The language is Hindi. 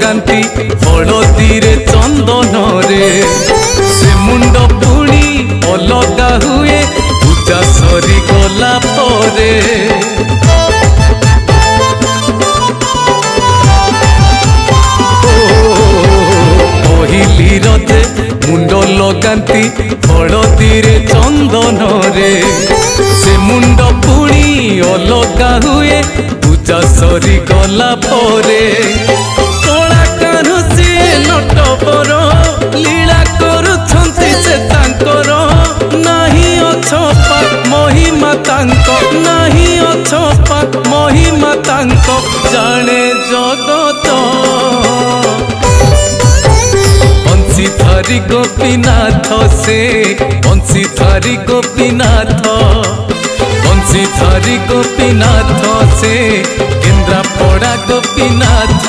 लगाती हलदी रे चंदन रे से मुंड पुणी अलगा हुए पूजा सरी गला परे पहिली रजे मुंड लगाती हलदी रे चंदन रे से मुंड पुणी अलगा हुए पूजा सरी गला परे कलाकार से नटवर लीला करुछंती से तांकर नाही अछपा महिमा तांको नाही अछपा महिमा तांको जाने जगत बंशीधारी गोपीनाथ से बंशीधारी गोपीनाथ बंशीधारी गोपीनाथ से केन्द्रापड़ा गोपीनाथ।